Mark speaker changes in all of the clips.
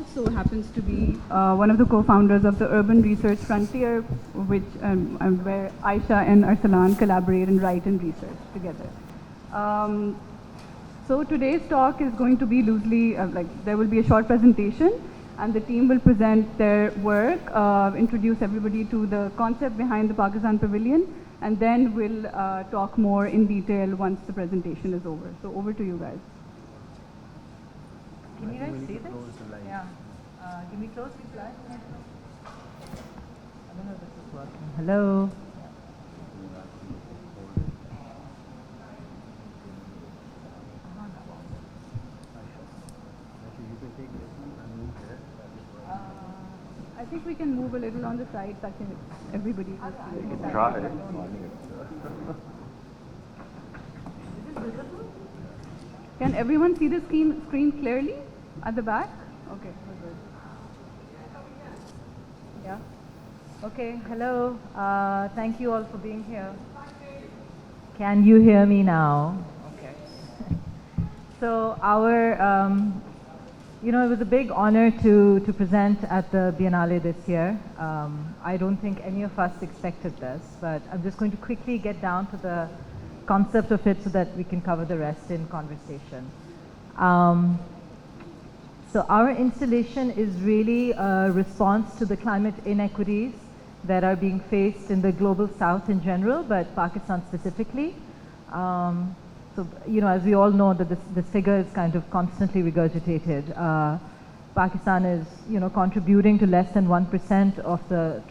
Speaker 1: also happens to be one of the co-founders of the Urban Research Frontier, where Ayesha and Arsalan collaborate and write and research together. So today's talk is going to be loosely, there will be a short presentation, and the team will present their work, introduce everybody to the concept behind the Pakistan Pavilion, and then we'll talk more in detail once the presentation is over. So over to you guys.
Speaker 2: Can you guys see this? Yeah. Can we close these lights? I don't know if this is working. Hello?
Speaker 1: I think we can move a little on the side so everybody will see it.
Speaker 3: Try.
Speaker 2: Is this visible?
Speaker 1: Can everyone see the screen clearly at the back? Okay, we're good.
Speaker 2: Yeah. Okay, hello. Thank you all for being here. Can you hear me now? Okay. So it was a big honor to present at the Biennale this year. I don't think any of us expected this, but I'm just going to quickly get down to the concept of it so that we can cover the rest in conversation. So our installation is really a response to the climate inequities that are being faced in the global south in general, but Pakistan specifically. So, as we all know, that this figure is kind of constantly regurgitated. Pakistan is, contributing to less than 1% of the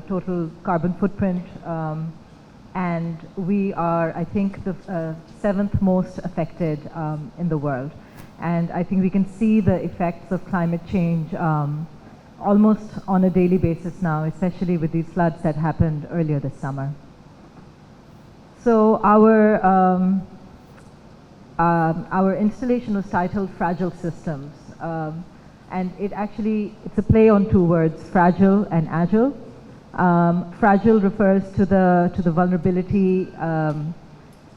Speaker 2: total carbon footprint, and we are, I think, the 7th most affected in the world. And I think we can see the effects of climate change almost on a daily basis now, especially with these floods that happened earlier this summer. So our installation was titled Fragile Systems, and it's a play on two words, fragile and agile. Fragile refers to the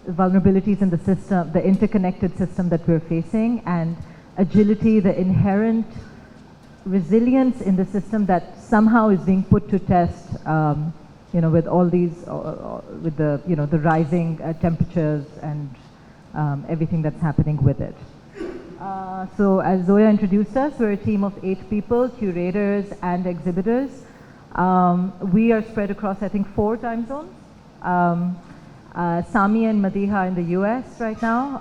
Speaker 2: vulnerabilities in the system, the interconnected system that we're facing, and agility, the inherent resilience in the system that somehow is being put to test, with all these, with the rising temperatures and everything that's happening with it. So as Zoya introduced us, we're a team of 8 people, curators and exhibitors. We are spread across, I think, 4 time zones. Sami and Madiha in the US right now,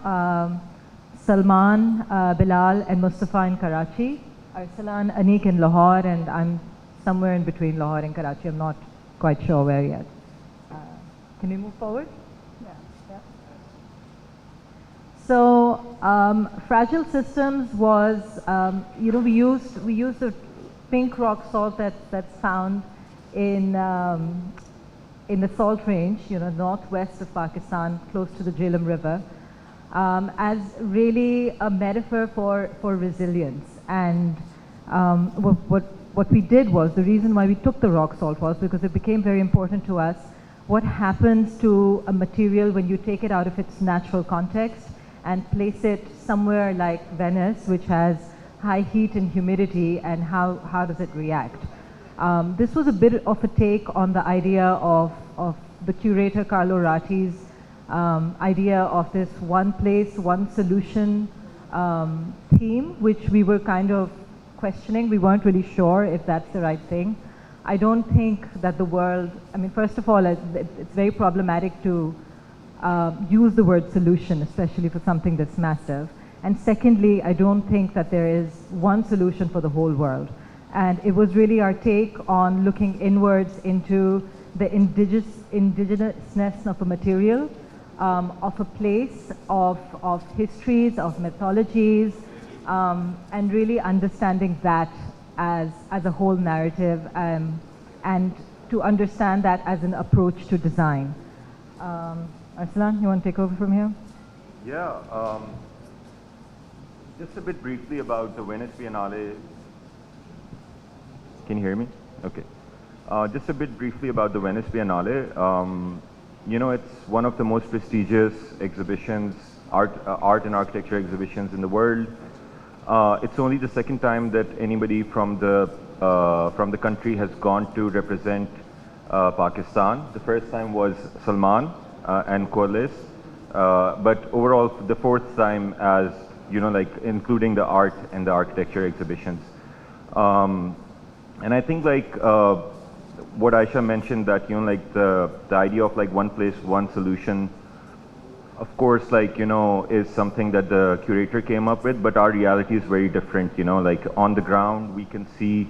Speaker 2: Salman, Bilal and Mustafa in Karachi, Arsalan, Anique in Lahore, and I'm somewhere in between Lahore and Karachi. I'm not quite sure where yet. Can we move forward? Yeah. So Fragile Systems was, we used a pink rock salt that's found in the salt range, northwest of Pakistan, close to the Jhelum River, as really a metaphor for resilience. And what we did was, the reason why we took the rock salt was because it became very important to us what happens to a material when you take it out of its natural context and place it somewhere like Venice, which has high heat and humidity, and how does it react. This was a bit of a take on the idea of the curator Carlo Ratti's idea of this one place, one solution theme, which we were kind of questioning. We weren't really sure if that's the right thing. I don't think that the world, first of all, it's very problematic to use the word solution, especially for something that's massive. And secondly, I don't think that there is one solution for the whole world. And it was really our take on looking inwards into the indigenousness of a material, of a place, of histories, of mythologies, and really understanding that as a whole narrative, and to understand that as an approach to design. Arsalan, you want to take over from here?
Speaker 3: Yeah, just a bit briefly about the Venice Biennale. Can you hear me? Okay. Just a bit briefly about the Venice Biennale. It's one of the most prestigious exhibitions, art and architecture exhibitions in the world. It's only the second time that anybody from the country has gone to represent Pakistan. The first time was Salman and Corliss, but overall the fourth time as, you know, like including the art and the architecture exhibitions. And I think like what Ayesha mentioned, that, you know, like the idea of like one place, one solution, of course, like, you know, is something that the curator came up with, but our reality is very different, you know, like on the ground we can see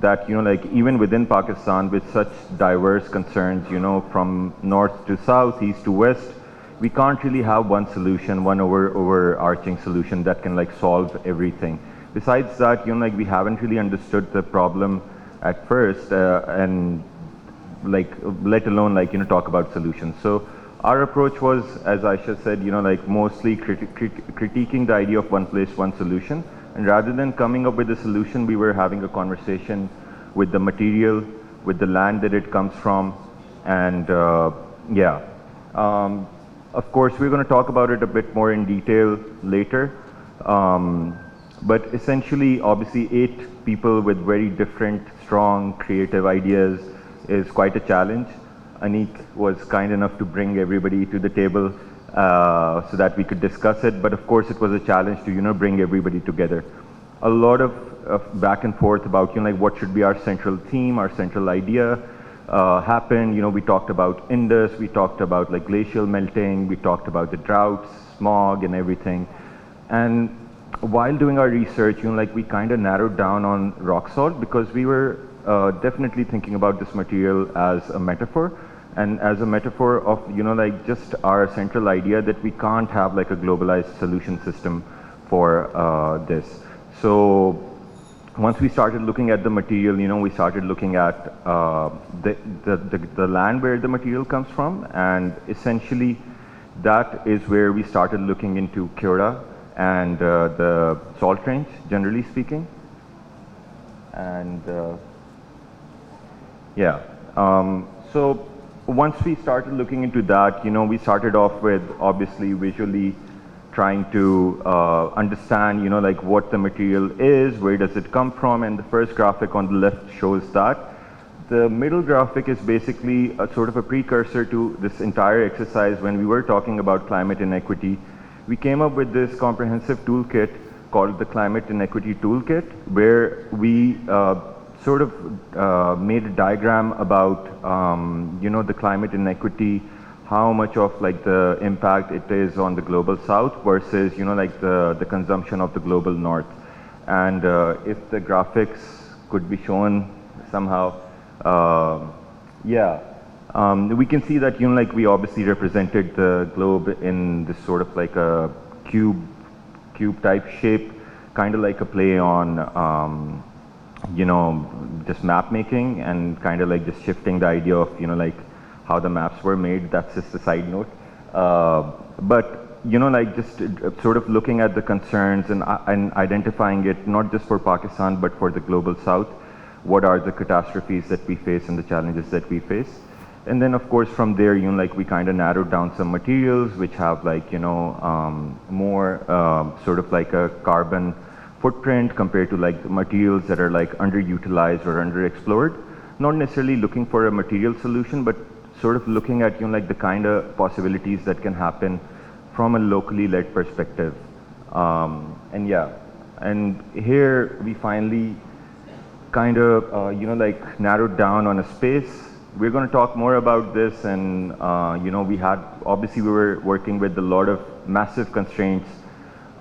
Speaker 3: that, you know, like even within Pakistan with such diverse concerns, you know, from north to south, east to west, we can't really have one solution, one overarching solution that can like solve everything. Besides that, you know, like we haven't really understood the problem at first, and like let alone like, you know, talk about solutions. So our approach was, as Ayesha said, you know, like mostly critiquing the idea of one place, one solution. And rather than coming up with a solution, we were having a conversation with the material, with the land that it comes from, and yeah. Of course, we're going to talk about it a bit more in detail later. But essentially, obviously, 8 people with very different, strong, creative ideas is quite a challenge. Anique was kind enough to bring everybody to the table so that we could discuss it. But of course, it was a challenge to, you know, bring everybody together. A lot of back and forth about, you know, like what should be our central theme, our central idea happened. You know, we talked about Indus, we talked about like glacial melting, we talked about the droughts, smog, and everything. And while doing our research, you know, like we kind of narrowed down on rock salt because we were definitely thinking about this material as a metaphor. And as a metaphor of, you know, like just our central idea that we can't have like a globalized solution system for this. So once we started looking at the material, you know, we started looking at the land where the material comes from, and essentially that is where we started looking into Kyoto and the salt range, generally speaking. And yeah, so once we started looking into that, you know, we started off with obviously visually trying to understand, you know, like what the material is, where does it come from, and the first graphic on the left shows that. The middle graphic is basically a sort of a precursor to this entire exercise. When we were talking about climate inequity, we came up with this comprehensive toolkit called the Climate Inequity Toolkit, where we sort of made a diagram about, you know, the climate inequity, how much of like the impact it is on the global south versus, you know, like the consumption of the global north. And if the graphics could be shown somehow, yeah, we can see that, you know, like we obviously represented the globe in this sort of like a cube type shape, kind of like a play on, you know, just map making and kind of like just shifting the idea of, you know, like how the maps were made. That's just a side note. But, you know, like just sort of looking at the concerns and identifying it, not just for Pakistan, but for the global south. What are the catastrophes that we face and the challenges that we face? And then, of course, from there, you know, like we kind of narrowed down some materials which have like, you know, more sort of like a carbon footprint compared to like the materials that are like underutilized or underexplored. Not necessarily looking for a material solution, but sort of looking at, you know, like the kind of possibilities that can happen from a locally led perspective. And yeah, and here we finally kind of, you know, like narrowed down on a space. We're going to talk more about this, and you know, we had, obviously we were working with a lot of massive constraints,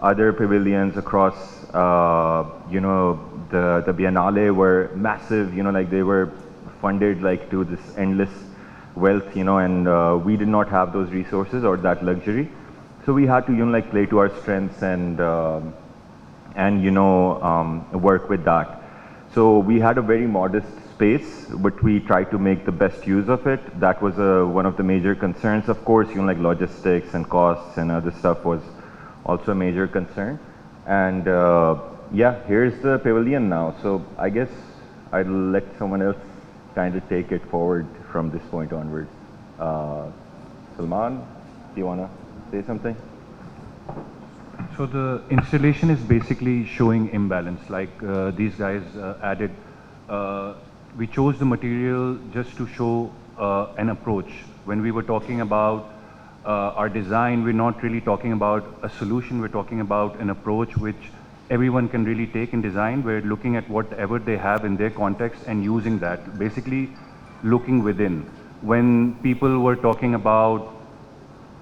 Speaker 3: other pavilions across, you know, the Biennale were massive, you know, like they were funded like to this endless wealth, you know, and we did not have those resources or that luxury. So we had to, you know, like play to our strengths and you know, work with that. So we had a very modest space, but we tried to make the best use of it. That was one of the major concerns. Of course, you know, like logistics and costs and other stuff was also a major concern. And yeah, here's the pavilion now. So I guess I'll let someone else kind of take it forward from this point onwards. Salman, do you want to say something?
Speaker 4: So the installation is basically showing imbalance, like these guys added. We chose the material just to show an approach. When we were talking about our design, we're not really talking about a solution, we're talking about an approach which everyone can really take in design. We're looking at whatever they have in their context and using that, basically looking within. When people were talking about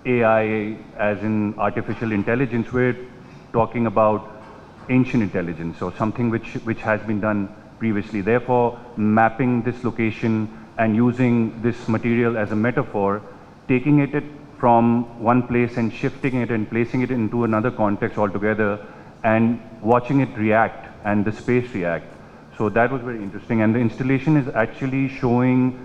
Speaker 4: AI as in artificial intelligence, we're talking about ancient intelligence or something which has been done previously. Therefore, mapping this location and using this material as a metaphor, taking it from one place and shifting it and placing it into another context altogether and watching it react and the space react. So that was very interesting. And the installation is actually showing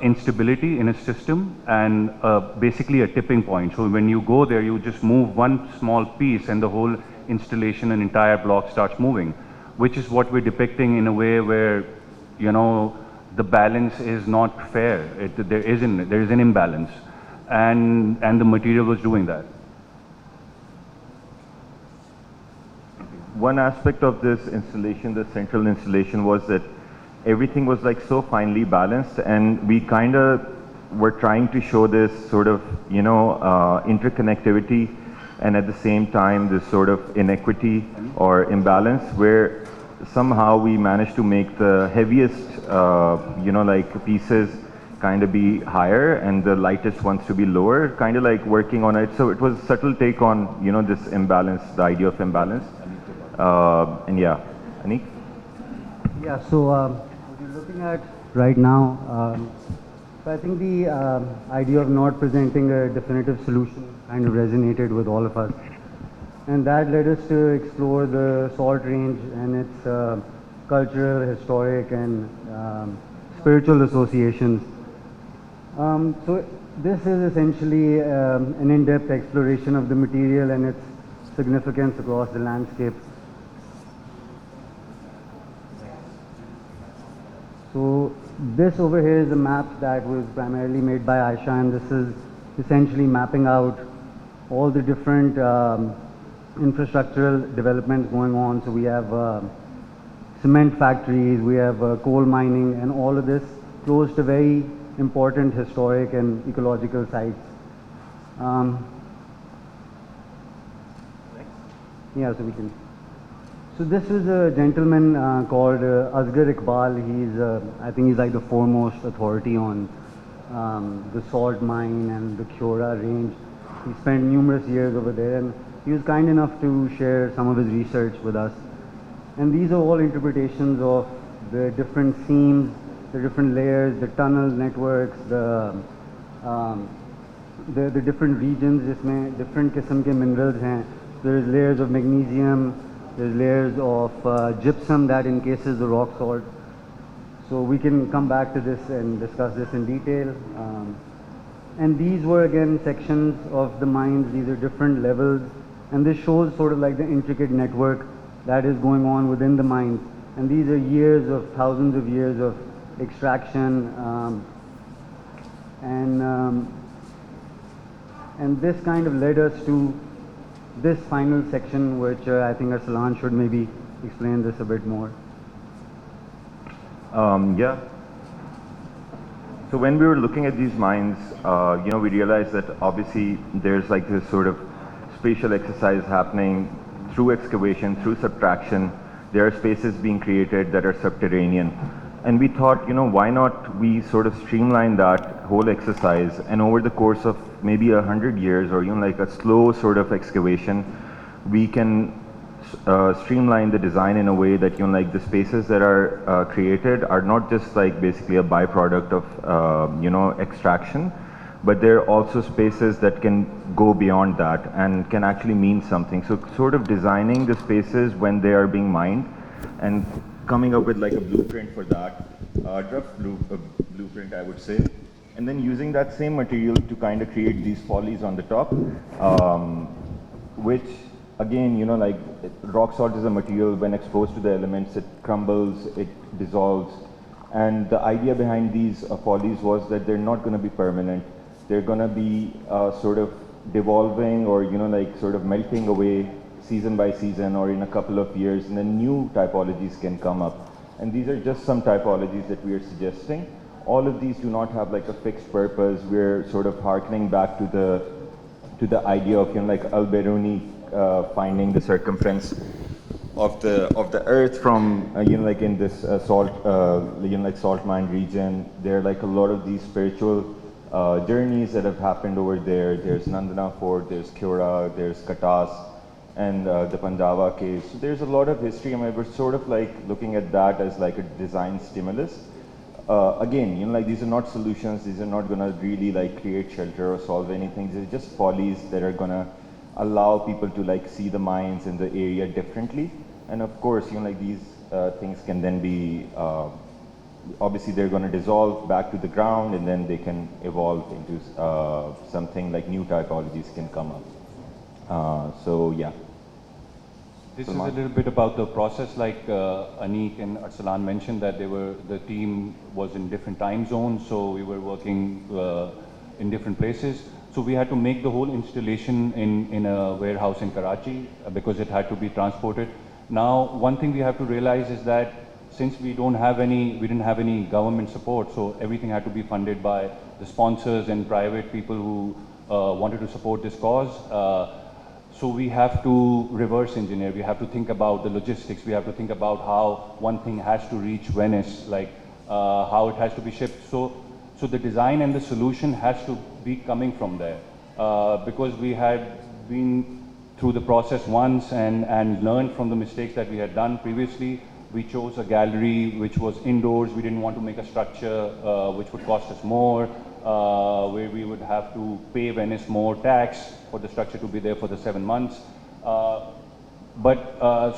Speaker 4: instability in a system and basically a tipping point. So when you go there, you just move one small piece and the whole installation and entire block starts moving, which is what we're depicting in a way where, you know, the balance is not fair. There is an imbalance, and the material was doing that.
Speaker 3: One aspect of this installation, the central installation, was that everything was like so finely balanced, and we kind of were trying to show this sort of, you know, interconnectivity, and at the same time this sort of inequity or imbalance, where somehow we managed to make the heaviest, you know, like pieces kind of be higher and the lightest ones to be lower, kind of like working on it. So it was a subtle take on, you know, this imbalance, the idea of imbalance. And yeah, Anique?
Speaker 5: Yeah, so what you're looking at right now, so I think the idea of not presenting a definitive solution kind of resonated with all of us. And that led us to explore the salt range and its cultural, historic, and spiritual associations. So this is essentially an in-depth exploration of the material and its significance across the landscape. So this over here is a map that was primarily made by Ayesha, and this is essentially mapping out all the different infrastructural developments going on. So we have cement factories, we have coal mining, and all of this close to very important historic and ecological sites. Yeah, so we can. So this is a gentleman called Azhar Iqbal. He's, I think he's like the foremost authority on the salt mine and the Kyora range. He spent numerous years over there, and he was kind enough to share some of his research with us. And these are all interpretations of the different seams, the different layers, the tunnel networks, the different regions. जिसमें different किस्म के minerals हैं. There's layers of magnesium. There's layers of gypsum that encases the rock salt. So we can come back to this and discuss this in detail. And these were again sections of the mines. These are different levels. And this shows sort of like the intricate network that is going on within the mines. And these are years of, thousands of years of extraction. And this kind of led us to this final section, which I think Arsalan should maybe explain this a bit more.
Speaker 3: Yeah. So when we were looking at these mines, you know, we realized that obviously there's like this sort of spatial exercise happening through excavation, through subtraction. There are spaces being created that are subterranean. And we thought, you know, why not we sort of streamline that whole exercise, and over the course of maybe 100 years, or, you know, like a slow sort of excavation, we can streamline the design in a way that, you know, like the spaces that are created are not just like basically a byproduct of, you know, extraction, but they're also spaces that can go beyond that and can actually mean something. So sort of designing the spaces when they are being mined and coming up with like a blueprint for that, rough blueprint, I would say, and then using that same material to kind of create these follies on the top, which again, you know, like rock salt is a material, when exposed to the elements, it crumbles, it dissolves. And the idea behind these follies was that they're not going to be permanent. They're going to be sort of devolving or, you know, like sort of melting away season by season or in a couple of years, and then new typologies can come up. And these are just some typologies that we are suggesting. All of these do not have like a fixed purpose. We're sort of harkening back to the idea of, you know, like Al-Biruni finding the circumference of the earth from, you know, like in this salt, you know, like salt mine region. There are like a lot of these spiritual journeys that have happened over there. There's Nandana Fort, there's Kyora, there's Katas, and the Pandava caves. So there's a lot of history. I mean, we're sort of like looking at that as like a design stimulus. Again, you know, like these are not solutions. These are not going to really like create shelter or solve anything. These are just follies that are going to allow people to like see the mines in the area differently. And of course, you know, like these things can then be, obviously they're going to dissolve back to the ground, and then they can evolve into something like new typologies can come up. So yeah.
Speaker 4: This is a little bit about the process, like Anique and Arsalan mentioned that the team was in different time zones, so we were working in different places. So we had to make the whole installation in a warehouse in Karachi because it had to be transported. Now, one thing we have to realize is that since we didn't have any government support, so everything had to be funded by the sponsors and private people who wanted to support this cause. So we have to reverse engineer. We have to think about the logistics. We have to think about how one thing has to reach Venice, like how it has to be shipped. So the design and the solution has to be coming from there because we had been through the process once and learned from the mistakes that we had done previously. We chose a gallery which was indoors. We didn't want to make a structure which would cost us more, where we would have to pay Venice more tax for the structure to be there for the 7 months. So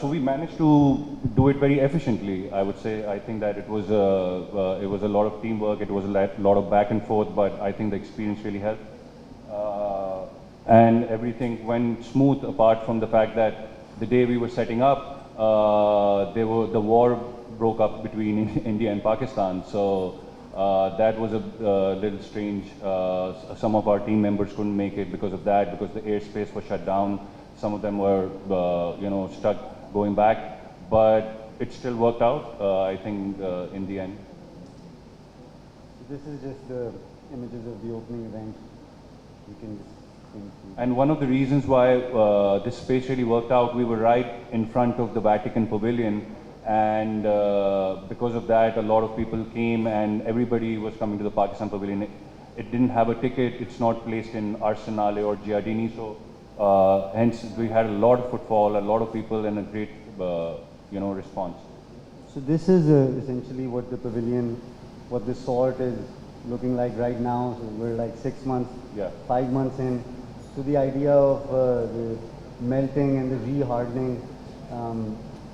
Speaker 4: we managed to do it very efficiently, I would say. I think that it was a lot of teamwork, it was a lot of back and forth, but I think the experience really helped. And everything went smooth apart from the fact that the day we were setting up, the war broke up between India and Pakistan. So that was a little strange. Some of our team members couldn't make it because of that, because the airspace was shut down. Some of them were, you know, stuck going back, but it still worked out, I think, in the end.
Speaker 5: This is just the images of the opening event. You can
Speaker 4: And one of the reasons why this space really worked out, we were right in front of the Vatican Pavilion, and because of that, a lot of people came, and everybody was coming to the Pakistan Pavilion. It didn't have a ticket. It's not placed in Arsenale or Giardini, so hence we had a lot of footfall, a lot of people, and a great, you know, response.
Speaker 5: So this is essentially what the pavilion, what the salt is looking like right now. So we're like 6 months, 5 months in. So the idea of the melting and the re-hardening.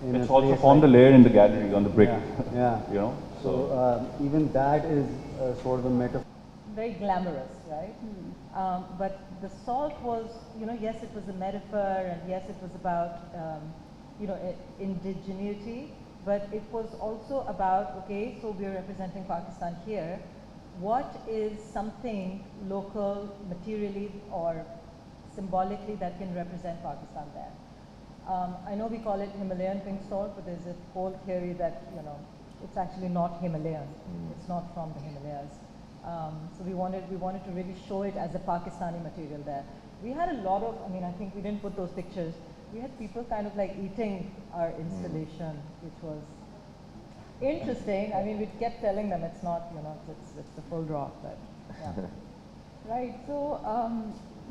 Speaker 4: It's also formed a layer in the gallery on the brick.
Speaker 5: Yeah.
Speaker 4: You know.
Speaker 5: So even that is sort of a metaphor.
Speaker 2: Very glamorous, right? But the salt was, you know, yes, it was a metaphor, and yes, it was about, you know, indigeneity, but it was also about, okay, so we're representing Pakistan here. What is something local, materially or symbolically, that can represent Pakistan there? I know we call it Himalayan pink salt, but there's a whole theory that, you know, it's actually not Himalayan. It's not from the Himalayas. So we wanted to really show it as a Pakistani material there. We had a lot of, I mean, I think we didn't put those pictures. We had people kind of like eating our installation, which was interesting. I mean, we kept telling them it's not, you know, it's the full rock, but yeah.
Speaker 1: Right. So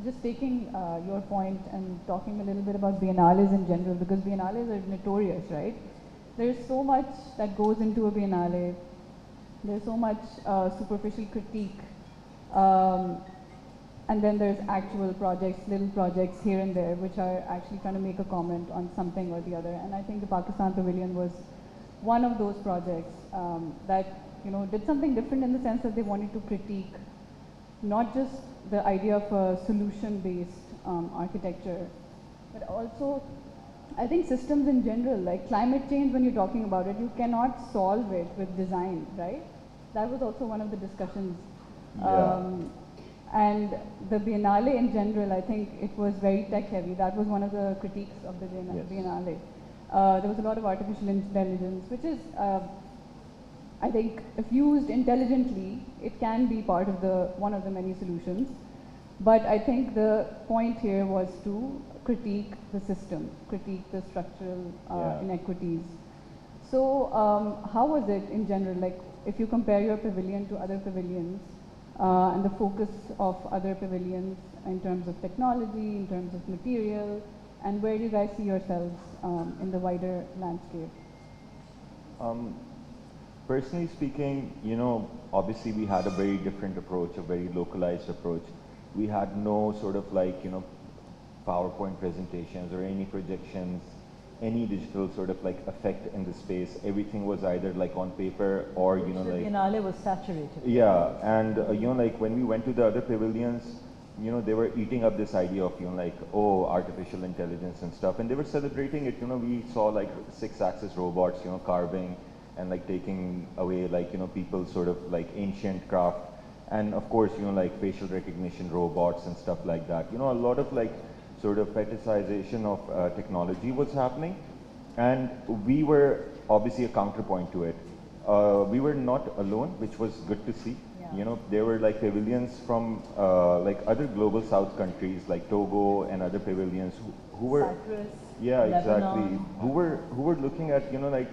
Speaker 1: just taking your point and talking a little bit about biennales in general, because biennales are notorious, right? There's so much that goes into a biennale. There's so much superficial critique. And then there's actual projects, little projects here and there, which are actually trying to make a comment on something or the other. And I think the Pakistan Pavilion was one of those projects that, you know, did something different in the sense that they wanted to critique not just the idea of a solution-based architecture, but also, I think, systems in general, like climate change. When you're talking about it, you cannot solve it with design, right? That was also one of the discussions. And the Biennale in general, I think it was very tech heavy. That was one of the critiques of the
Speaker 3: Yes.
Speaker 1: Biennale. There was a lot of artificial intelligence, which is, I think, if used intelligently, it can be part of one of the many solutions. But I think the point here was to critique the system, critique the structural inequities. So how was it in general? Like, if you compare your pavilion to other pavilions, and the focus of other pavilions in terms of technology, in terms of material, and where do you guys see yourselves in the wider landscape?
Speaker 3: Personally speaking, you know, obviously we had a very different approach, a very localized approach. We had no sort of like, you know, PowerPoint presentations or any projections, any digital sort of like effect in the space. Everything was either like on paper or, you know,
Speaker 2: The
Speaker 3: like...
Speaker 2: Biennale was saturated.
Speaker 3: Yeah, and you know, like when we went to the other pavilions, you know, they were eating up this idea of, you know, like, oh, artificial intelligence and stuff, and they were celebrating it. You know, we saw like 6-axis robots, you know, carving and like taking away like, you know, people's sort of like ancient craft, and of course, you know, like facial recognition robots and stuff like that. You know, a lot of like sort of fetishization of technology was happening, and we were obviously a counterpoint to it. We were not alone, which was good to see.
Speaker 2: Yeah.
Speaker 3: You know, there were like pavilions from like other global south countries like Togo and other pavilions who were...
Speaker 2: Cyprus,
Speaker 3: Yeah, exactly.
Speaker 2: Lebanon.
Speaker 3: Who were looking at, you know, like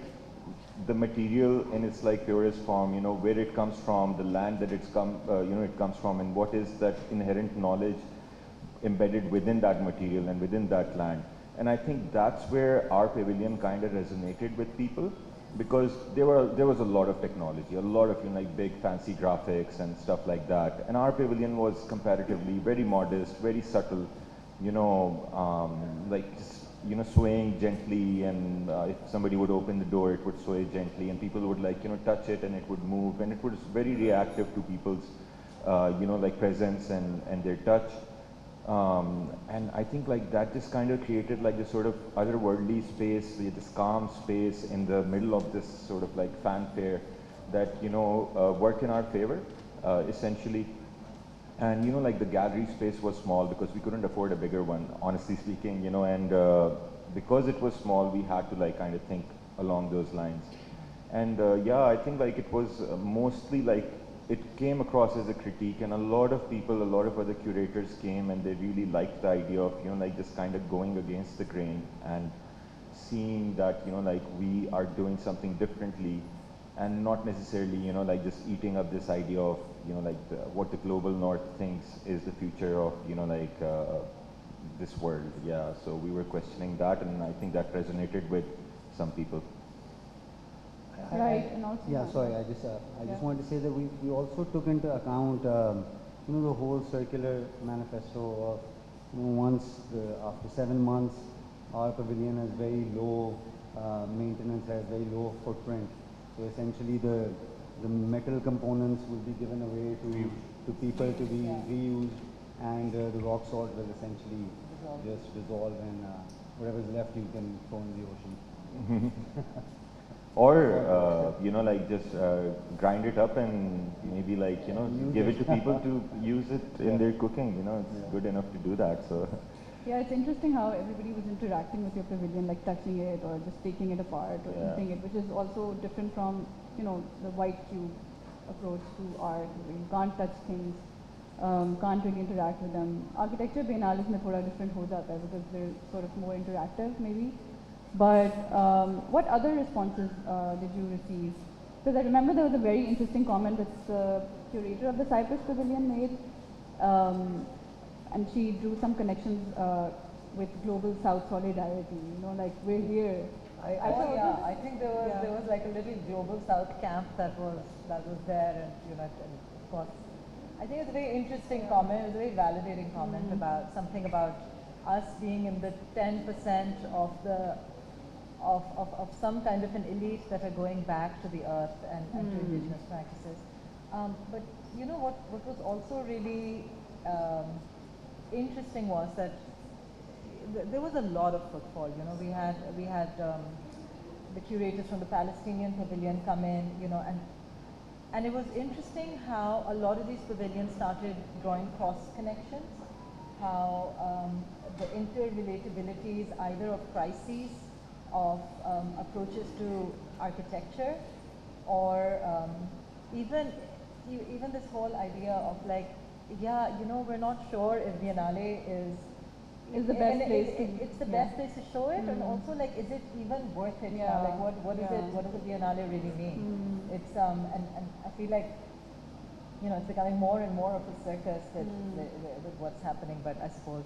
Speaker 3: the material in its like purest form, you know, where it comes from, the land that it comes from, and what is that inherent knowledge embedded within that material and within that land. And I think that's where our pavilion kind of resonated with people, because there was a lot of technology, a lot of, you know, like big fancy graphics and stuff like that. And our pavilion was comparatively very modest, very subtle, you know, like just, you know, swaying gently, and if somebody would open the door, it would sway gently, and people would like, you know, touch it and it would move, and it was very reactive to people's, you know, like presence and their touch. And I think like that just kind of created like this sort of otherworldly space, this calm space in the middle of this sort of like fanfare that, you know, worked in our favor, essentially. And, you know, like the gallery space was small because we couldn't afford a bigger one, honestly speaking, you know, and because it was small, we had to like kind of think along those lines. And yeah, I think like it was mostly like, it came across as a critique, and a lot of people, a lot of other curators came and they really liked the idea of, you know, like just kind of going against the grain and seeing that, you know, like we are doing something differently, and not necessarily, you know, like just eating up this idea of, you know, like what the global north thinks is the future of, you know, like this world. Yeah, so we were questioning that, and I think that resonated with some people.
Speaker 1: Right, and also...
Speaker 5: Yeah, sorry, I just wanted to say that we also took into account, you know, the whole circular manifesto of, you know, after 7 months, our pavilion has very low maintenance, has very low footprint. So essentially the metal components will be given away to people to be reused, and the rock salt will essentially just dissolve, and whatever's left you can throw in the ocean.
Speaker 3: Or, you know, like just grind it up and maybe like, you know, give it to people to use it in their cooking, you know, it's good enough to do that, so.
Speaker 1: Yeah, it's interesting how everybody was interacting with your pavilion, like touching it or just taking it apart or eating it, which is also different from, you know, the white cube approach to art, where you can't touch things, can't really interact with them. Architecture Biennale mein thoda different ho jata hai because they're sort of more interactive maybe. But what other responses did you receive? Because I remember there was a very interesting comment that the curator of the Cyprus Pavilion made, and she drew some connections with global South solidarity. You know, like we're here.
Speaker 2: I think there was like a little global South camp that was there, and you know, and of course, I think it's a very interesting comment. It was a very validating comment about something about us being in the 10% of some kind of an elite that are going back to the earth and to indigenous practices. But you know what was also really interesting was that there was a lot of footfall. You know, we had the curators from the Palestinian Pavilion come in, you know, and And it was interesting how a lot of these pavilions started drawing cross connections, how the interrelatabilities either of crises, of approaches to architecture, or even this whole idea of like, yeah, you know, we're not sure if Biennale
Speaker 1: Is the best place to,
Speaker 2: it's the best place to show it, and also like, is it even worth it now? Like, what is it? What does a Biennale really mean? It's and I feel like, you know, it's becoming more and more of a circus with what's happening. But I suppose,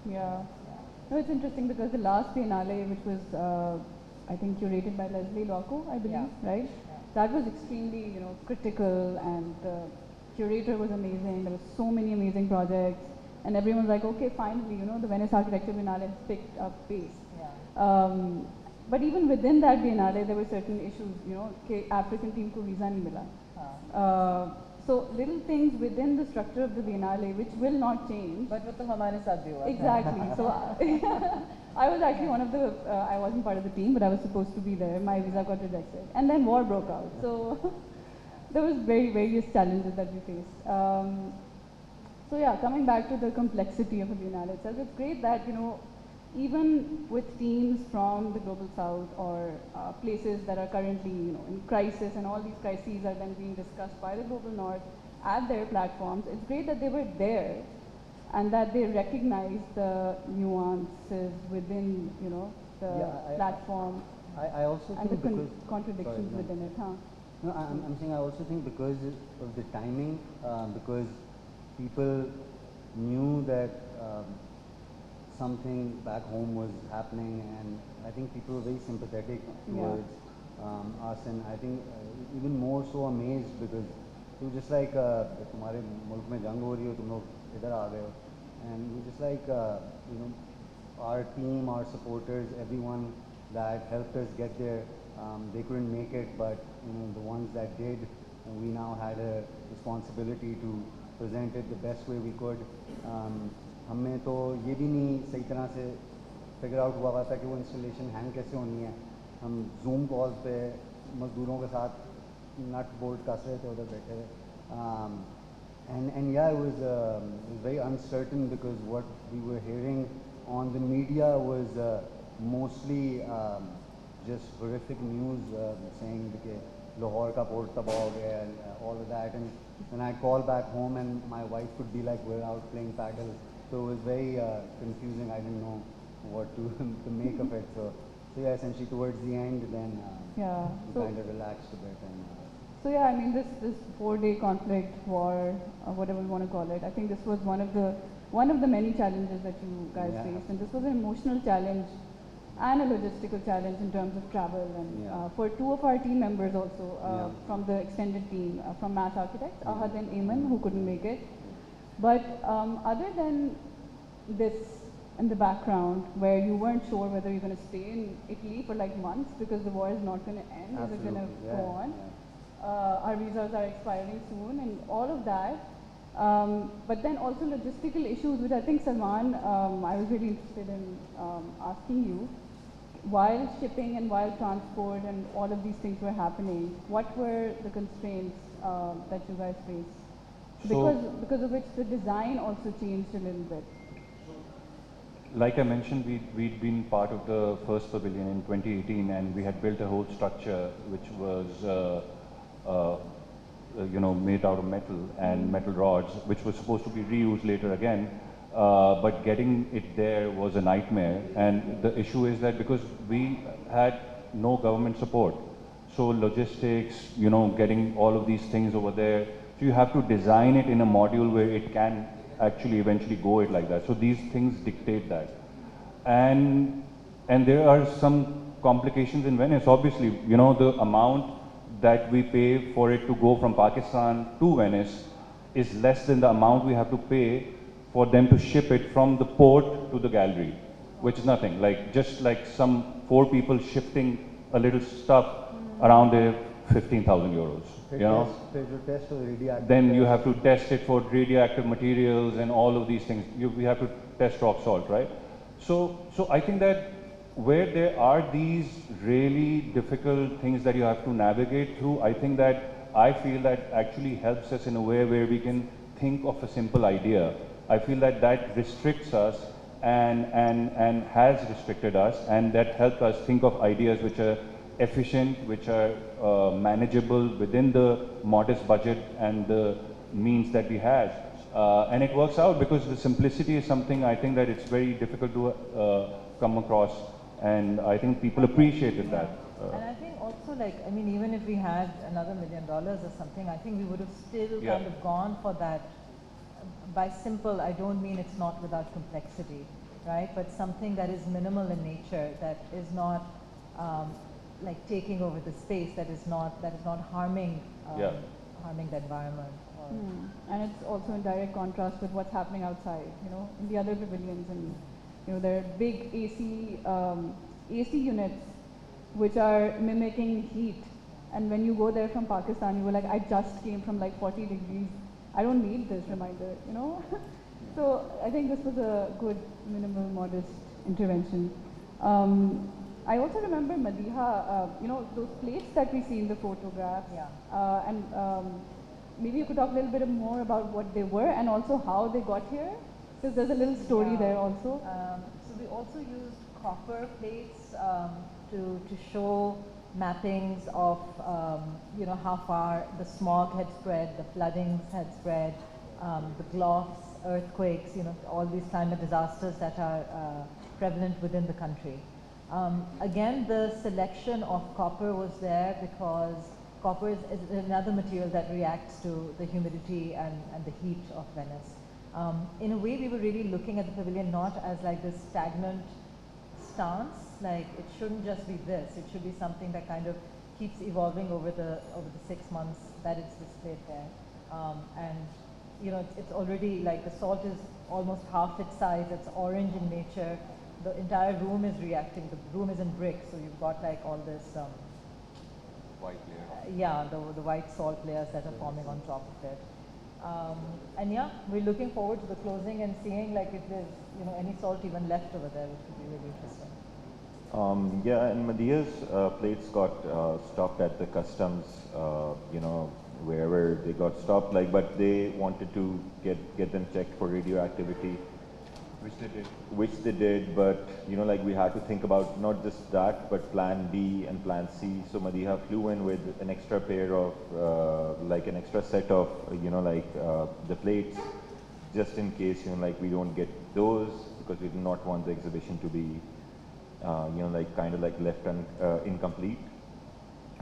Speaker 1: yeah. No, it's interesting because the last Biennale, which was I think curated by Leslie Loco, I believe, right?
Speaker 2: Yeah.
Speaker 1: That was extremely, you know, critical, and the curator was amazing. There were so many amazing projects. And everyone's like, okay, finally, you know, the Venice Architecture Biennale has picked up pace.
Speaker 2: yeah.
Speaker 1: But even within that Biennale, there were certain issues, you know, कि African team को visa नहीं मिला. So little things within the structure of the Biennale which will not change.
Speaker 2: But वो तो हमारे साथ भी हुआ था.
Speaker 1: Exactly. So I was actually one of the, I wasn't part of the team, but I was supposed to be there. My visa got rejected. And then war broke out. So there was various challenges that we faced. So yeah, coming back to the complexity of a Biennale itself, it's great that, you know, even with teams from the Global South or places that are currently, you know, in crisis, and all these crises are then being discussed by the Global North at their platforms, it's great that they were there and that they recognize the nuances within, you know, the platform
Speaker 5: I also
Speaker 1: and the
Speaker 5: think because
Speaker 1: contradictions
Speaker 5: sorry, no.
Speaker 1: within it, huh?
Speaker 5: No, I'm saying I also think because of the timing, because people knew that something back home was happening, and I think people were very sympathetic towards us, and I think even more so amazed because it was just like तुम्हारे मुल्क में जंग हो रही हो, तुम लोग इधर आ गए हो, and it was just like you know, our team, our supporters, everyone that helped us get there, they couldn't make it, but you know, the ones that did, we now had a responsibility to present it the best way we could. हमें तो ये भी नहीं सही तरह से figure out हुआ था कि वो इंस्टॉलेशन हैंग कैसे होनी है. हम जूम कॉल्स पे मजदूरों के साथ नट बोल्ट कस रहे थे उधर बैठे हुए. And yeah, it was very uncertain because what we were hearing on the media was mostly just horrific news saying that Lahore ka port tabah ho gaya, all of that. And when I called back home and my wife would be like, we're out playing paddle. So it was very confusing. I didn't know what to make of it. So yeah, essentially towards the end, then we kind of relaxed a bit. And,
Speaker 1: so yeah, I mean, this 4-day conflict, war, whatever you want to call it, I think this was one of the many challenges that you guys faced, and this was an emotional challenge and a logistical challenge in terms of travel, and for two of our team members also from the extended team from Mass Architects, Ahad and Ayman, who couldn't make it. But other than this in the background, where you weren't sure whether you're going to stay in Italy for like months because the war is not going to end, is it going to go on? Our visas are expiring soon, and all of that. But then also logistical issues, which I think Salman, I was really interested in asking you. While shipping and while transport and all of these things were happening, what were the constraints that you guys faced? Because of which the design also changed a little bit.
Speaker 4: Like I mentioned, we'd been part of the first pavilion in 2018, and we had built a whole structure which was you know, made out of metal and metal rods, which was supposed to be reused later again. But getting it there was a nightmare, and the issue is that because we had no government support, so logistics, you know, getting all of these things over there, so you have to design it in a module where it can actually eventually go it like that. So these things dictate that, and there are some complications in Venice. Obviously, you know, the amount that we pay for it to go from Pakistan to Venice is less than the amount we have to pay for them to ship it from the port to the gallery, which is nothing. Like, just like some 4 people shifting a little stuff around there, 15,000 euros, you know. Then you have to test it for radioactive materials and all of these things. We have to test rock salt, right? So I think that where there are these really difficult things that you have to navigate through, I think that I feel that actually helps us in a way where we can think of a simple idea. I feel that that restricts us and has restricted us, and that helped us think of ideas which are efficient, which are manageable within the modest budget and the means that we had. And it works out because the simplicity is something I think that it's very difficult to come across, and I think people appreciated that.
Speaker 2: And I think also, like, I mean, even if we had another $1 million or something, I think we would have still kind of gone for that. By simple, I don't mean it's not without complexity, right? But something that is minimal in nature, that is not like taking over the space, that is not harming harming the environment.
Speaker 1: And it's also in direct contrast with what's happening outside, you know, in the other pavilions, and you know, there are big AC units which are mimicking heat. And when you go there from Pakistan, you were like, I just came from like 40 degrees. I don't need this reminder, you know. So I think this was a good, minimal, modest intervention. I also remember Madiha, you know, those plates that we see in the photographs. And maybe you could talk a little bit more about what they were and also how they got here, because there's a little story there also.
Speaker 2: So we also used copper plates to show mappings of you know, how far the smog had spread, the floodings had spread, the gulfs, earthquakes, you know, all these climate disasters that are prevalent within the country. Again, the selection of copper was there because copper is another material that reacts to the humidity and the heat of Venice. In a way, we were really looking at the pavilion not as like this stagnant stance, like it shouldn't just be this, it should be something that kind of keeps evolving over the 6 months that it's displayed there. And you know, it's already like the salt is almost half its size, it's orange in nature, the entire room is reacting, the room is in brick, so you've got like all this
Speaker 3: White layer.
Speaker 2: yeah, the white salt layers that are forming on top of it. And yeah, we're looking forward to the closing and seeing like if there's, you know, any salt even left over there, which would be really interesting.
Speaker 3: Yeah, and Madia's plates got stopped at the customs, you know, wherever they got stopped, like, but they wanted to get them checked for radioactivity. Which they did, but you know, like we had to think about not just that, but plan B and plan C. So Madiha flew in with an extra pair of, like an extra set of, you know, like the plates, just in case, you know, like we don't get those, because we do not want the exhibition to be, you know, like kind of like left incomplete.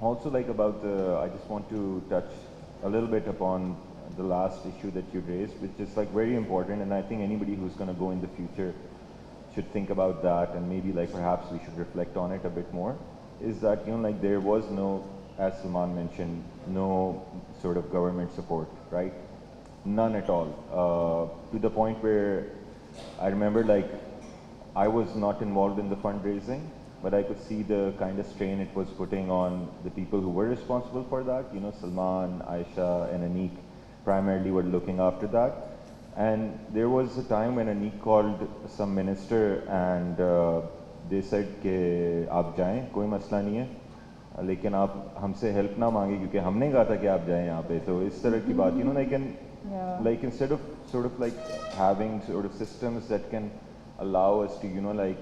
Speaker 3: Also, like about the, I just want to touch a little bit upon the last issue that you raised, which is like very important, and I think anybody who's going to go in the future should think about that, and maybe like perhaps we should reflect on it a bit more, is that, you know, like there was no, as Salman mentioned, no sort of government support, right? None at all. To the point where I remember, like, I was not involved in the fundraising, but I could see the kind of strain it was putting on the people who were responsible for that. You know, Salman, Ayesha, and Anique primarily were looking after that. And there was a time when Anique called some minister and they said कि आप जाएं, कोई मसला नहीं है, लेकिन आप हमसे help ना मांगे क्योंकि हमने कहा था कि आप जाएं यहाँ पे. तो इस तरह की बात, you know, like instead of sort of like having sort of systems that can allow us to, you know, like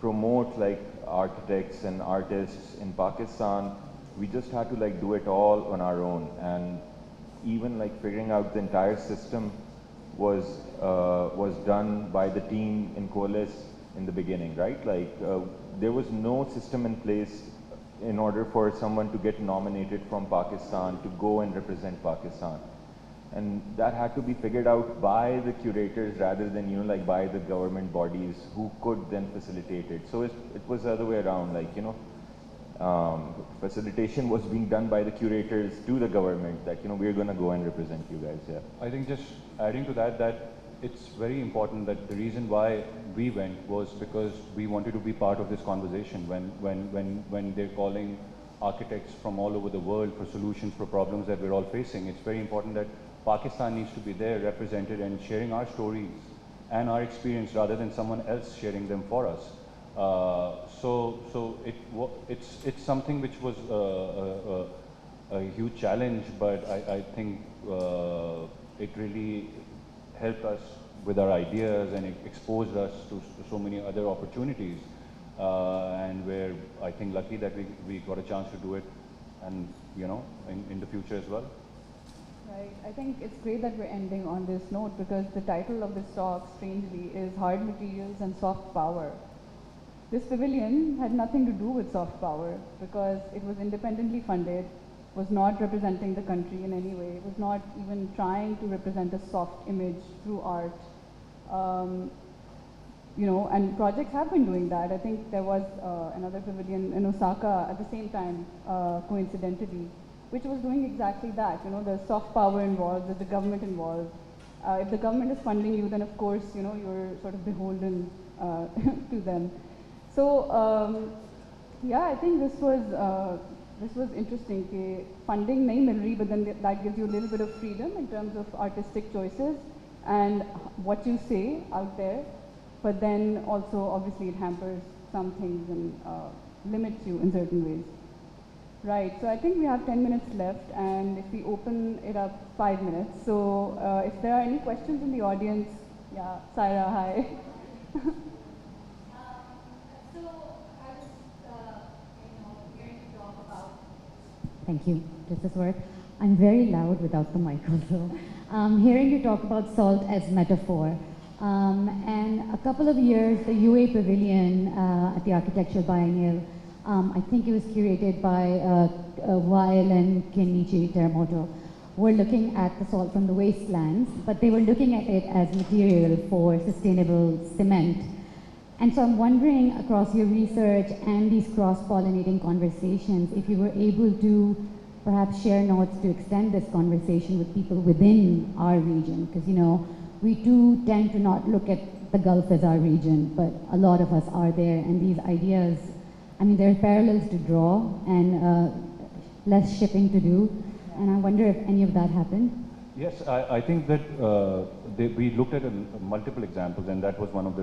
Speaker 3: promote like architects and artists in Pakistan, we just had to like do it all on our own. And even like figuring out the entire system was done by the team in Coalesce in the beginning, right? Like there was no system in place in order for someone to get nominated from Pakistan to go and represent Pakistan. And that had to be figured out by the curators rather than, you know, like by the government bodies who could then facilitate it. So it was the other way around, like, you know, facilitation was being done by the curators to the government, that, you know, we're going to go and represent you guys. Yeah.
Speaker 4: I think just adding to that, that it's very important that the reason why we went was because we wanted to be part of this conversation when they're calling architects from all over the world for solutions for problems that we're all facing. It's very important that Pakistan needs to be there represented and sharing our stories and our experience rather than someone else sharing them for us. So it's something which was a huge challenge, but I think it really helped us with our ideas and it exposed us to so many other opportunities. And we're, I think, lucky that we got a chance to do it, and in the future as well.
Speaker 1: Right. I think it's great that we're ending on this note because the title of this talk, strangely, is Hard Materials and Soft Power. This pavilion had nothing to do with soft power because it was independently funded, was not representing the country in any way, was not even trying to represent a soft image through art. And projects have been doing that. I think there was another pavilion in Osaka at the same time, coincidentally, which was doing exactly that. There's soft power involved, there's the government involved. If the government is funding you, then of course, you're sort of beholden to them. So, I think this was interesting. कि funding नहीं मिल रही, but then that gives you a little bit of freedom in terms of artistic choices and what you say out there. But then also, obviously, it hampers some things and limits you in certain ways. Right, so I think we have 10 minutes left, and if we open it up 5 minutes. So if there are any questions in the audience, yeah, Saira, hi.
Speaker 6: Thank you. Does this work? I'm very loud without the mic also. Hearing you talk about salt as metaphor. And a couple of years, the UA Pavilion at the Architectural Biennial, I think it was curated by Weil and Kenichi Teramoto, were looking at the salt from the wastelands, but they were looking at it as material for sustainable cement. And so I'm wondering, across your research and these cross-pollinating conversations, if you were able to perhaps share notes to extend this conversation with people within our region, because we do tend to not look at the Gulf as our region, but a lot of us are there, and these ideas, there are parallels to draw and less shipping to do, and I wonder if any of that happened.
Speaker 4: Yes, I think that we looked at multiple examples, and that was one of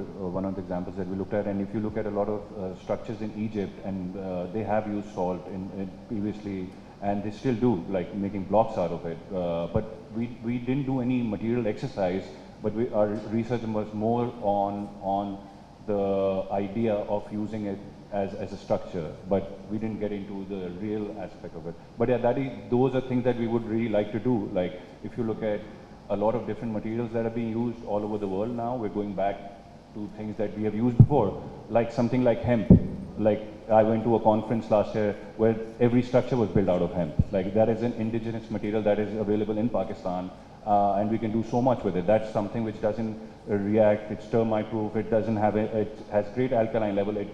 Speaker 4: the examples that we looked at. And if you look at a lot of structures in Egypt, and they have used salt in previously, and they still do, like making blocks out of it. But we didn't do any material exercise, but our research was more on the idea of using it as a structure, but we didn't get into the real aspect of it. But yeah, those are things that we would really like to do. Like if you look at a lot of different materials that are being used all over the world now, we're going back to things that we have used before, like something like hemp. Like I went to a conference last year where every structure was built out of hemp. Like that is an indigenous material that is available in Pakistan, and we can do so much with it. That's something which doesn't react, it's termite proof, it doesn't have, it has great alkaline level, it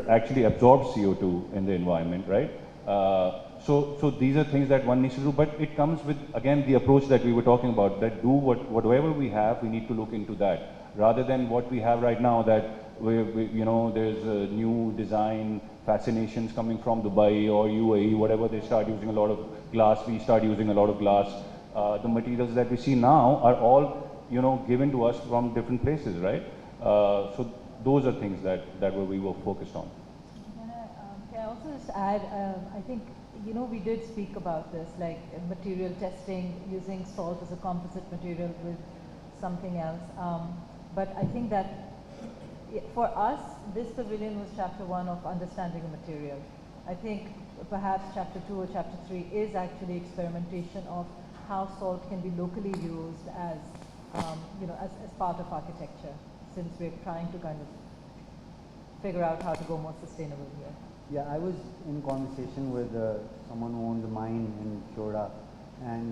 Speaker 4: actually absorbs CO2 in the environment, right? So these are things that one needs to do, but it comes with, again, the approach that we were talking about, that whatever we have, we need to look into that, rather than what we have right now, that there's a new design fascinations coming from Dubai or UAE, whatever. They start using a lot of glass, we start using a lot of glass. The materials that we see now are all, given to us from different places, right? So those are things that we were focused on.
Speaker 2: Can I also just add, I think, we did speak about this, like material testing, using salt as a composite material with something else. But I think that for us, this pavilion was chapter 1 of understanding a material. I think perhaps chapter 2 or chapter 3 is actually experimentation of how salt can be locally used as, as part of architecture, since we're trying to kind of figure out how to go more sustainable here.
Speaker 5: Yeah, I was in conversation with someone who owns a mine in Chora, and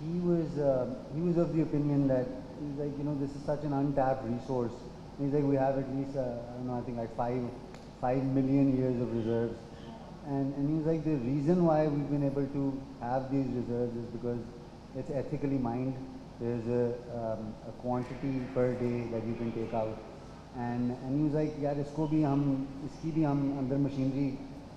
Speaker 5: he was of the opinion that he's like, this is such an untapped resource. He's like, we have at least I think like 5 million years of reserves, and he's like, the reason why we've been able to have these reserves is because it's ethically mined. There's a quantity per day that you can take out. And he was like, यार इसकी भी हम अंदर machinery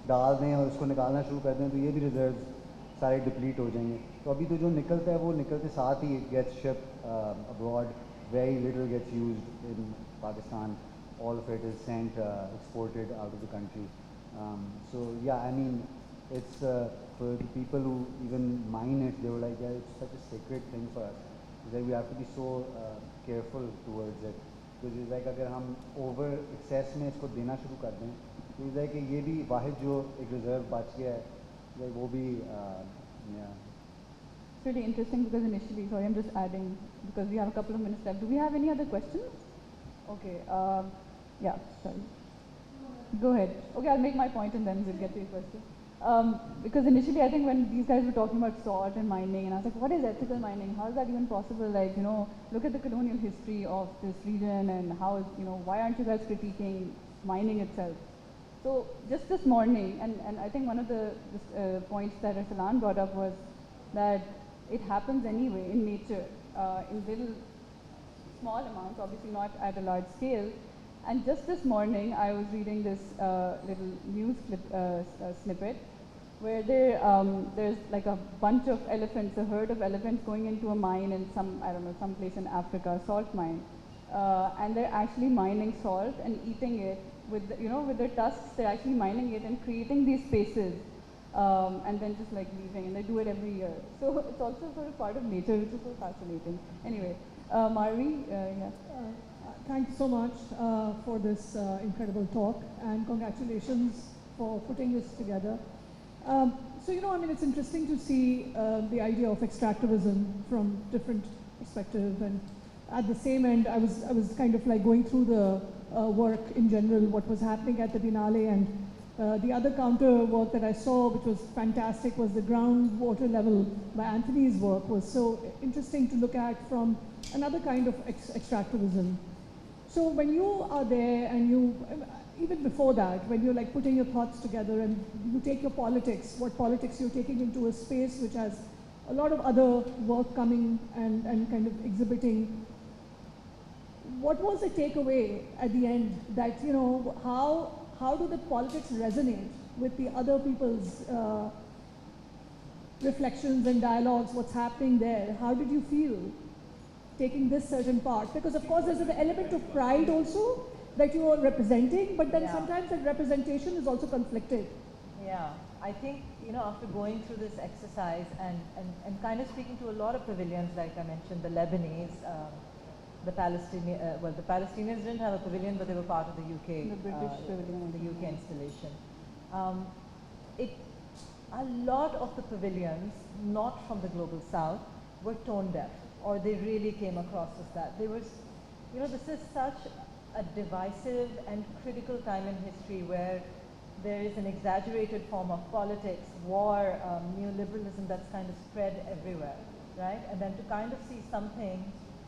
Speaker 5: डाल दें और इसको निकालना शुरू कर दें तो ये भी रिजर्व्स सारे डिप्लीट हो जाएंगे. तो अभी तो जो निकलता है वो निकलते साथ ही it gets shipped abroad. Very little gets used in Pakistan. All of it is sent, exported out of the country. So yeah, it's for the people who even mine it, they were like, yeah, it's such a sacred thing for us. It's like we have to be so careful towards it. Because it's like अगर हम over excess में इसको देना शुरू कर दें, तो it's like ये भी वाहिद जो एक reserve बच गया है, like वो भी yeah.
Speaker 1: It's really interesting because initially, sorry, I'm just adding because we have a couple of minutes left. Do we have any other questions? Okay, yeah, sorry. Go ahead. Okay, I'll make my point and then we'll get to your question. Because initially, I think when these guys were talking about salt and mining, and I was like, what is ethical mining? How is that even possible? Like, you know, look at the colonial history of this region and how, you know, why aren't you guys critiquing mining itself? So just this morning, and I think one of the points that Arsalan brought up was that it happens anyway in nature, in little small amounts, obviously not at a large scale. And just this morning, I was reading this little news clip, snippet where there's like a bunch of elephants, a herd of elephants going into a mine in some, I don't know, some place in Africa, salt mine. And they're actually mining salt and eating it with, you know, with their tusks. They're actually mining it and creating these spaces. And then just like leaving, and they do it every year. So it's also sort of part of nature, which is so fascinating. Anyway, Marvi, yeah.
Speaker 7: Thank you so much for this incredible talk, and congratulations for putting this together. So, you know, I mean, it's interesting to see the idea of extractivism from different perspectives, and at the same end, I was kind of like going through the work in general, what was happening at the Biennale, and the other counter work that I saw, which was fantastic, was the groundwater level by Anthony's work, was so interesting to look at from another kind of extractivism. So when you are there and you, even before that, when you're like putting your thoughts together and you take your politics, what politics you're taking into a space which has a lot of other work coming and kind of exhibiting, what was the takeaway at the end that, you know, how do the politics resonate with the other people's reflections and dialogues, what's happening there? How did you feel taking this certain part? Because of course there's an element of pride also that you are representing, but then sometimes that representation is also conflicted.
Speaker 2: Yeah, I think, you know, after going through this exercise and kind of speaking to a lot of pavilions, like I mentioned, the Lebanese, the Palestinian, well, the Palestinians didn't have a pavilion, but they were part of the UK,
Speaker 1: The British pavilion,
Speaker 2: the UK installation. A lot of the pavilions, not from the global south, were tone deaf, or they really came across as that. They were, you know, this is such a divisive and critical time in history where there is an exaggerated form of politics, war, neoliberalism that's kind of spread everywhere, right? And then to kind of see something,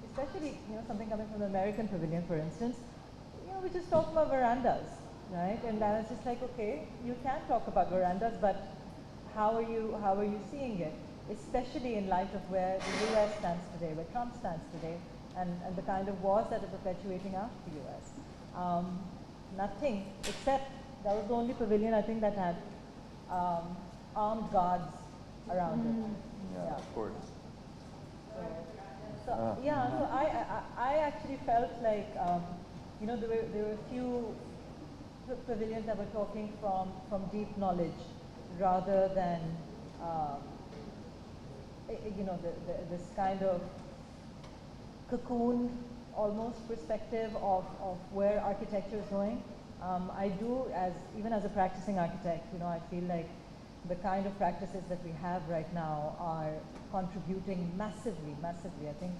Speaker 2: especially, you know, something coming from the American pavilion, for instance, you know, we just talk about verandas, right? And then it's just like, okay, you can talk about verandas, but how are you seeing it? Especially in light of where the US stands today, where Trump stands today, and the kind of wars that are perpetuating after the US. Nothing, except that was the only pavilion I think that had armed guards around it.
Speaker 3: Yeah, of course.
Speaker 2: So yeah, so I actually felt like, you know, there were a few pavilions that were talking from deep knowledge rather than, you know, this kind of cocoon almost perspective of where architecture is going. I do, even as a practicing architect, you know, I feel like the kind of practices that we have right now are contributing massively. I think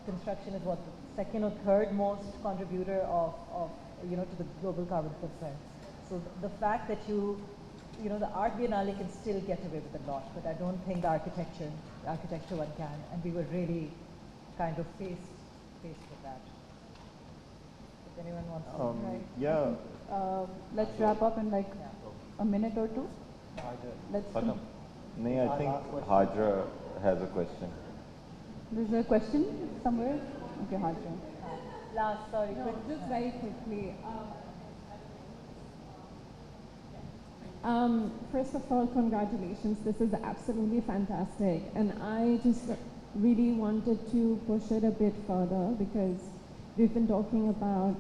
Speaker 2: construction is what, the second or third most contributor of you know, to the global carbon footprint. So the fact that you know, the art biennale can still get away with a lot, but I don't think the architecture one can, and we were really kind of faced with that. If anyone wants to,
Speaker 1: Right.
Speaker 3: Yeah.
Speaker 1: Let's wrap up in like a minute or two. Let's.
Speaker 3: No, I think Hajra has a question.
Speaker 1: There's a question somewhere. Okay, Hajra.
Speaker 2: last, sorry,
Speaker 8: No,
Speaker 2: quick.
Speaker 8: just very quickly. First of all, congratulations. This is absolutely fantastic. And I just really wanted to push it a bit further because we've been talking about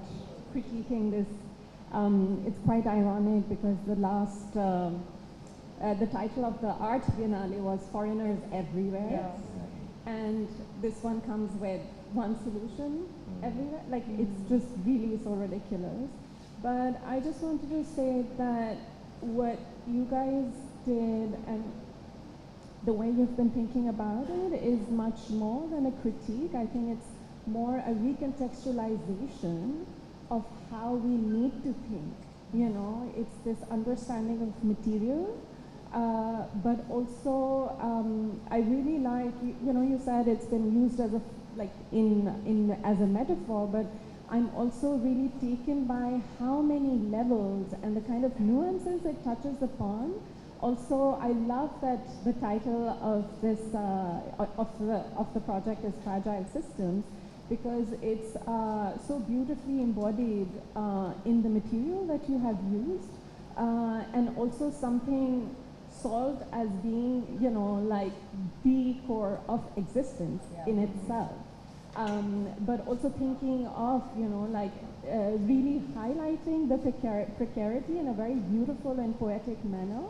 Speaker 8: critiquing this. It's quite ironic because the last the title of the art biennale was Foreigners Everywhere. And this one comes with one solution everywhere. Like, it's just really so ridiculous. But I just wanted to say that what you guys did and the way you've been thinking about it is much more than a critique. I think it's more a recontextualization of how we need to think. You know, it's this understanding of material, but also I really like, you know, you said it's been used as a as a metaphor, but I'm also really taken by how many levels and the kind of nuances it touches upon. Also, I love that the title of this of the project is Fragile Systems, because it's so beautifully embodied in the material that you have used, and also something salt as being, you know, like the core of existence in itself. But also thinking of, you know, like really highlighting the precarity in a very beautiful and poetic manner.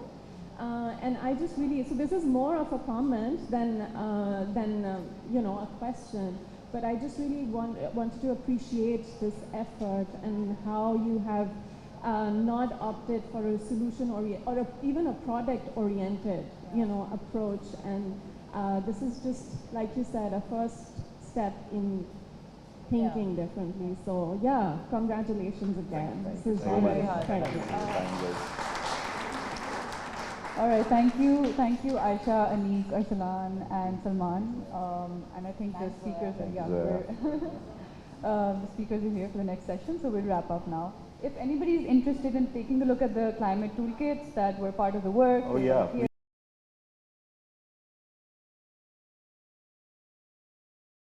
Speaker 8: And I just really, so this is more of a comment than you know, a question. But I just really wanted to appreciate this effort and how you have not opted for a solution or even a product-oriented, you know, approach. And this is just, like you said, a first step in thinking differently. So yeah, congratulations again. This is very incredible.
Speaker 1: All right, thank you, Ayesha, Anique, Arsalan, and Salman. And I think the speakers the speakers are here for the next session, so we'll wrap up now. If anybody is interested in taking a look at the climate toolkits that were part of the work,
Speaker 3: Oh yeah.